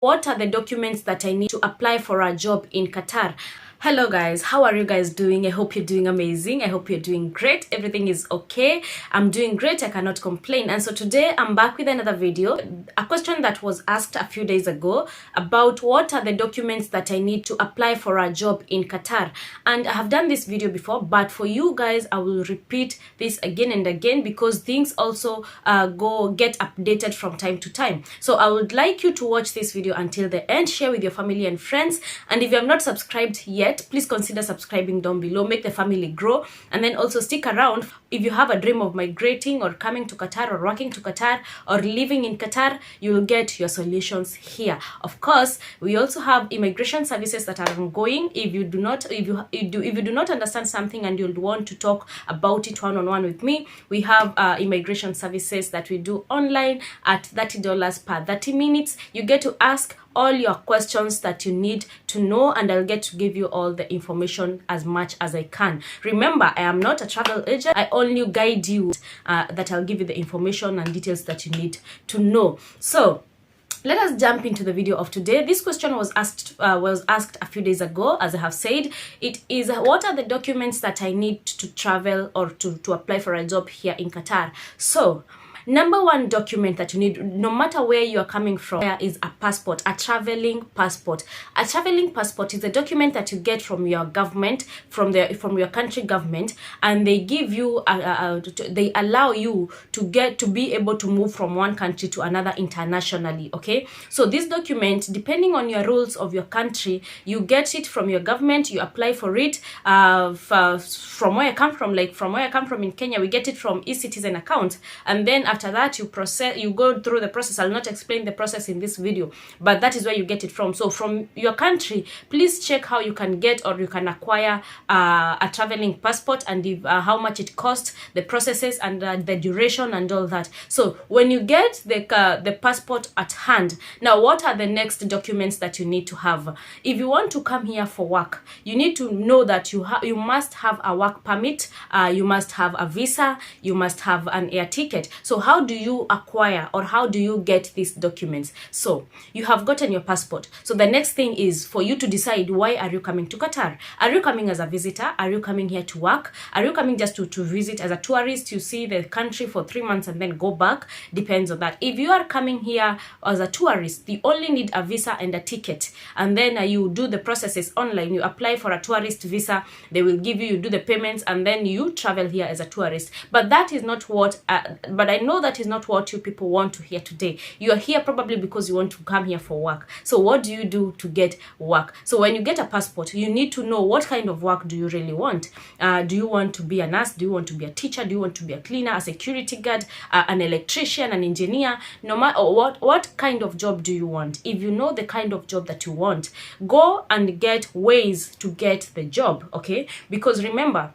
What are the documents that I need to apply for a job in Qatar? Hello guys, how are you guys doing? I hope you're doing amazing. I hope you're doing great. Everything is okay. I'm doing great. I cannot complain. And so today I'm back with another video. A question that was asked a few days ago about what are the documents that I need to apply for a job in Qatar. And I have done this video before, but for you guys, I will repeat this again and again because things also get updated from time to time. So I would like you to watch this video until the end, share with your family and friends. And if you have not subscribed yet, please consider subscribing down below. Make the family grow, and then also stick around. If you have a dream of migrating or coming to Qatar or working to Qatar or living in Qatar, you will get your solutions here. Of course, we also have immigration services that are ongoing. If you do not understand something and you want to talk about it one-on-one with me, we have immigration services that we do online at $30 per 30 minutes. You get to ask all your questions that you need to know, and I'll get to give you all the information as much as I can. Remember, I am not a travel agent. I only guide you that I'll give you the information and details that you need to know. So let us jump into the video of today. This question was asked a few days ago. As I have said, it is what are the documents that I need to travel or to apply for a job here in Qatar. So number one document that you need, no matter where you are coming from, is a passport, a traveling passport. A traveling passport is a document that you get from your government, from your country government, and they give you, they allow you to be able to move from one country to another internationally. Okay, so this document, depending on your rules of your country, you get it from your government. You apply for it. From where I come from, in Kenya, we get it from eCitizen account, and then after that you go through the process. I'll not explain the process in this video, but that is where you get it from. So from your country, please check how you can get or you can acquire a traveling passport, and how much it costs, the processes, and the duration and all that. So when you get the passport at hand, now what are the next documents that you need to have? If you want to come here for work, you need to know that you must have a work permit, you must have a visa, you must have an air ticket. So how do you acquire or how do you get these documents? So you have gotten your passport. So the next thing is for you to decide, why are you coming to Qatar? Are you coming as a visitor? Are you coming here to work? Are you coming just to visit as a tourist? You see the country for 3 months and then go back? Depends on that. If you are coming here as a tourist, you only need a visa and a ticket, and then you do the processes online. You apply for a tourist visa, they will give you do the payments, and then you travel here as a tourist. But that is not what but I know that is not what you people want to hear today. You are here probably because you want to come here for work. So what do you do to get work? So when you get a passport, you need to know what kind of work do you really want. Do you want to be a nurse? Do you want to be a teacher? Do you want to be a cleaner, a security guard, an electrician, an engineer? No matter what kind of job do you want. If you know the kind of job that you want, go and get ways to get the job, okay? Because remember,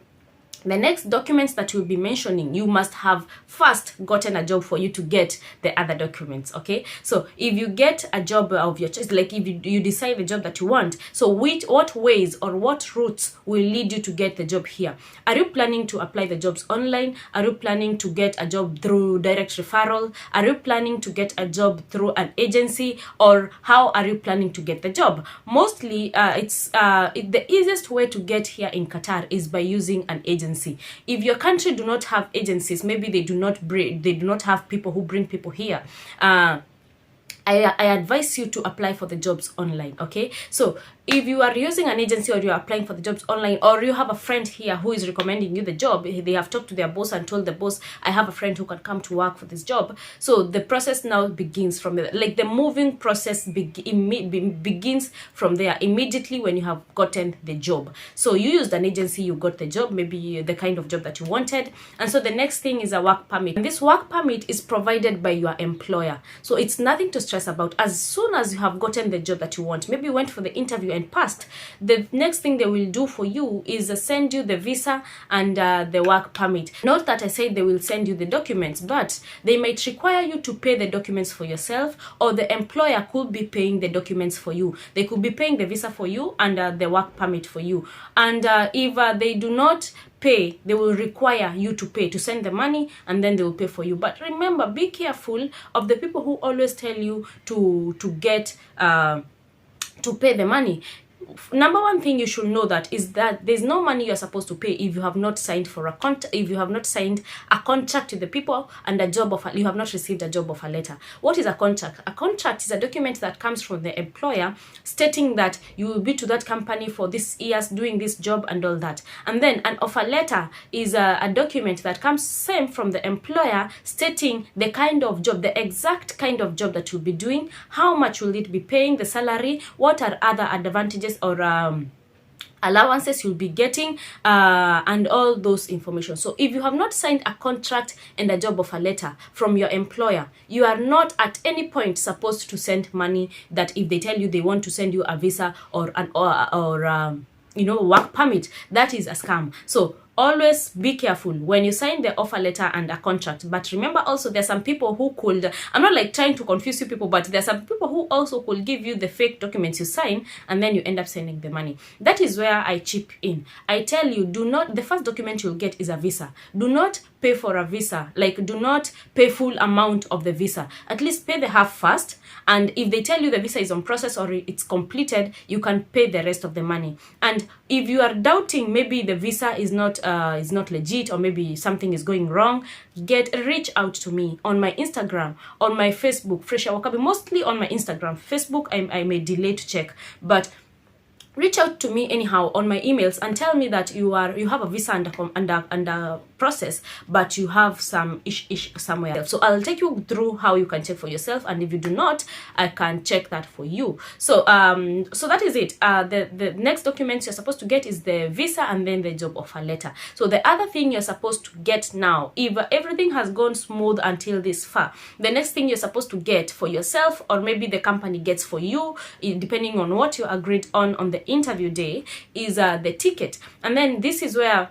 the next documents that we'll be mentioning, you must have first gotten a job for you to get the other documents, okay? So if you get a job of your choice, like if you decide the job that you want, so what ways or what routes will lead you to get the job here? Are you planning to apply the jobs online? Are you planning to get a job through direct referral? Are you planning to get a job through an agency? Or how are you planning to get the job? Mostly, the easiest way to get here in Qatar is by using an agency. If your country do not have agencies, maybe they do not have people who bring people here, I advise you to apply for the jobs online, okay? So if you are using an agency or you're applying for the jobs online, or you have a friend here who is recommending you the job, they have talked to their boss and told the boss, I have a friend who can come to work for this job. So the process now begins from there. Like the moving process begins from there immediately when you have gotten the job. So you used an agency, you got the job, maybe the kind of job that you wanted. And so the next thing is a work permit. And this work permit is provided by your employer. So it's nothing to stress about. As soon as you have gotten the job that you want, maybe you went for the interview and passed, the next thing they will do for you is send you the visa and the work permit. Not that I say they will send you the documents, but they might require you to pay the documents for yourself, or the employer could be paying the documents for you. They could be paying the visa for you and the work permit for you. And if they do not pay, they will require you to pay, to send the money, and then they will pay for you. But remember, be careful of the people who always tell you to get to pay the money. Number one thing you should know that is that there's no money you're supposed to pay if you have not signed for a contract, if you have not signed a contract with the people and a job offer, you have not received a job offer letter. What is a contract? A contract is a document that comes from the employer stating that you will be to that company for this years doing this job and all that. And then an offer letter is a document that comes same from the employer stating the kind of job, the exact kind of job that you'll be doing, how much will it be paying, the salary, what are other advantages or allowances you'll be getting, and all those information. So if you have not signed a contract and a job offer letter from your employer, you are not at any point supposed to send money that if they tell you they want to send you a visa or an work permit, that is a scam. So always be careful when you sign the offer letter and a contract. But remember also, there's some people who could, I'm not like trying to confuse you people, but there's some people who also could give you the fake documents you sign and then you end up sending the money. That is where I chip in. I tell you, do not, the first document you'll get is a visa. Do not pay for a visa, like do not pay full amount of the visa. At least pay the half first, and if they tell you the visa is on process or it's completed, you can pay the rest of the money. And if you are doubting maybe the visa is not legit, or maybe something is going wrong, reach out to me on my Instagram, on my Facebook, Fresha Wakabi, mostly on my Instagram. Facebook I may delay to check, but reach out to me anyhow on my emails and tell me that you have a visa under process, but you have some ish somewhere else. So I'll take you through how you can check for yourself, and if you do not, I can check that for you. So so that is it. The next documents you're supposed to get is the visa and then the job offer letter. So the other thing you're supposed to get now, if everything has gone smooth until this far, the next thing you're supposed to get for yourself, or maybe the company gets for you, depending on what you agreed on the interview day, is the ticket. And then this is where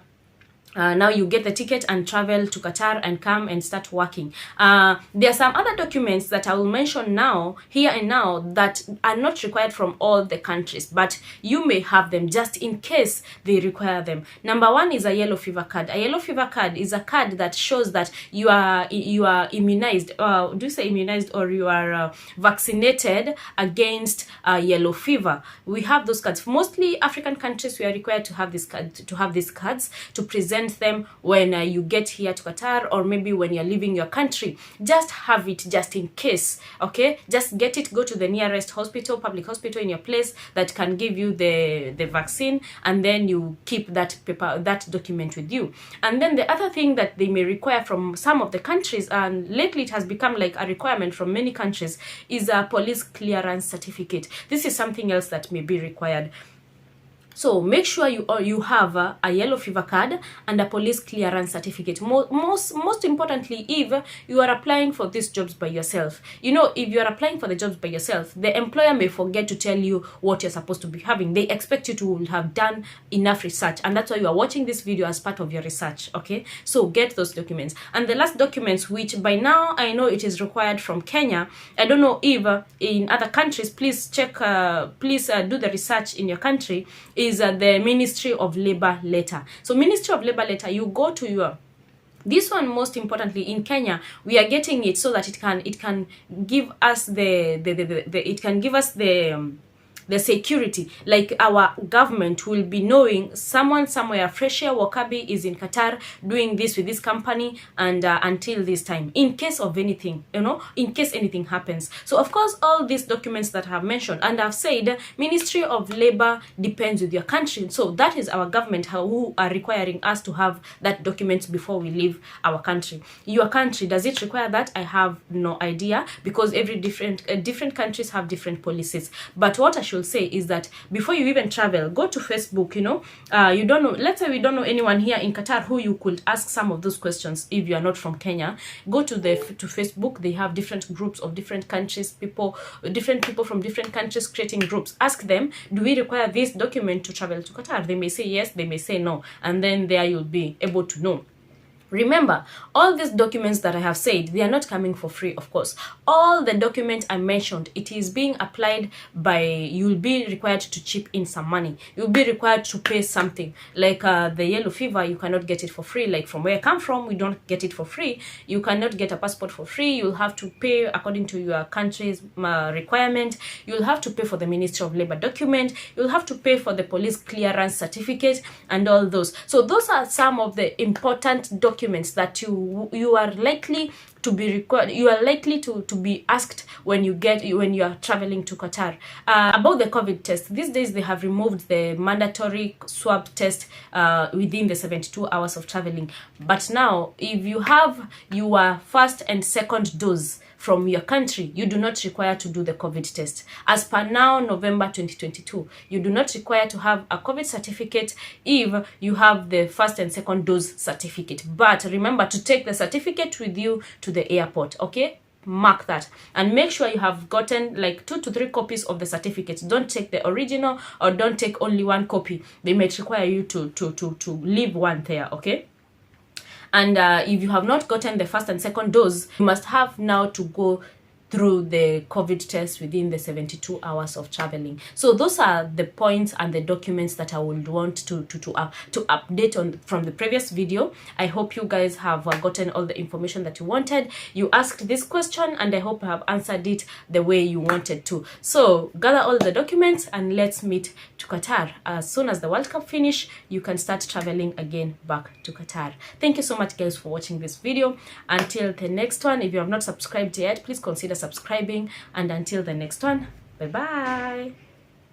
now you get the ticket and travel to Qatar and come and start working. There are some other documents that I will mention now, here and now, that are not required from all the countries, but you may have them just in case they require them. Number one is a yellow fever card. A yellow fever card is a card that shows that you are immunized. Do you say immunized, or you are vaccinated against yellow fever? We have those cards. Mostly African countries, we are required to have this card, to have these cards to present them when you get here to Qatar, or maybe when you're leaving your country. Just have it just in case, okay? Just get it, go to the nearest hospital, public hospital in your place that can give you the vaccine, and then you keep that paper, that document with you. And then the other thing that they may require from some of the countries, and lately it has become like a requirement from many countries, is a police clearance certificate. This is something else that may be required. So make sure you have a yellow fever card and a police clearance certificate. Most importantly, if you are applying for these jobs by yourself, you know, if you are applying for the jobs by yourself, the employer may forget to tell you what you're supposed to be having. They expect you to have done enough research, and that's why you are watching this video as part of your research, okay? So get those documents. And the last documents, which by now I know it is required from Kenya, I don't know if in other countries, please check, please do the research in your country, is the Ministry of Labor letter. So Ministry of Labor letter, you go to your, this one most importantly in Kenya, we are getting it so that it can give us the security, like our government will be knowing someone somewhere, Fresha Wakabi is in Qatar doing this with this company, and until this time, in case of anything, you know, in case anything happens. So of course, all these documents that I have mentioned, and I've said Ministry of Labor depends with your country, so that is our government who are requiring us to have that document before we leave our country. Your country, does it require that? I have no idea, because every different countries have different policies. But what I should say is that before you even travel, go to Facebook. You know, you don't know, let's say we don't know anyone here in Qatar who you could ask some of those questions if you are not from Kenya. Go to Facebook. They have different groups of different countries, different people from different countries creating groups. Ask them, do we require this document to travel to Qatar? They may say yes, they may say no, and then there you'll be able to know. Remember, all these documents that I have said, they are not coming for free, of course. all the documents I mentioned, it is being applied by, you'll be required to chip in some money. You'll be required to pay something. Like the yellow fever, you cannot get it for free. Like from where I come from, we don't get it for free. You cannot get a passport for free. You'll have to pay according to your country's requirement. You'll have to pay for the Ministry of Labor document. You'll have to pay for the police clearance certificate and all those. So those are some of the important documents that you are likely to be required, you are likely to be asked when you are traveling to Qatar. About the COVID test, these days they have removed the mandatory swab test within the 72 hours of traveling. But now, if you have your first and second dose from your country, you do not require to do the COVID test. As per now, November 2022, you do not require to have a COVID certificate if you have the first and second dose certificate. But remember to take the certificate with you to the airport, okay? Mark that and make sure you have gotten like 2 to 3 copies of the certificates. Don't take the original, or don't take only one copy. They might require you to leave one there, okay? And if you have not gotten the first and second dose, you must have now to go through the COVID test within the 72 hours of traveling. So those are the points and the documents that I would want to update on from the previous video. I hope you guys have gotten all the information that you wanted. You asked this question and I hope I have answered it the way you wanted to. So gather all the documents and let's meet to Qatar. As soon as the World Cup finish, you can start traveling again back to Qatar. Thank you so much guys for watching this video. Until the next one, if you have not subscribed yet, please consider subscribing, and until the next one, bye bye.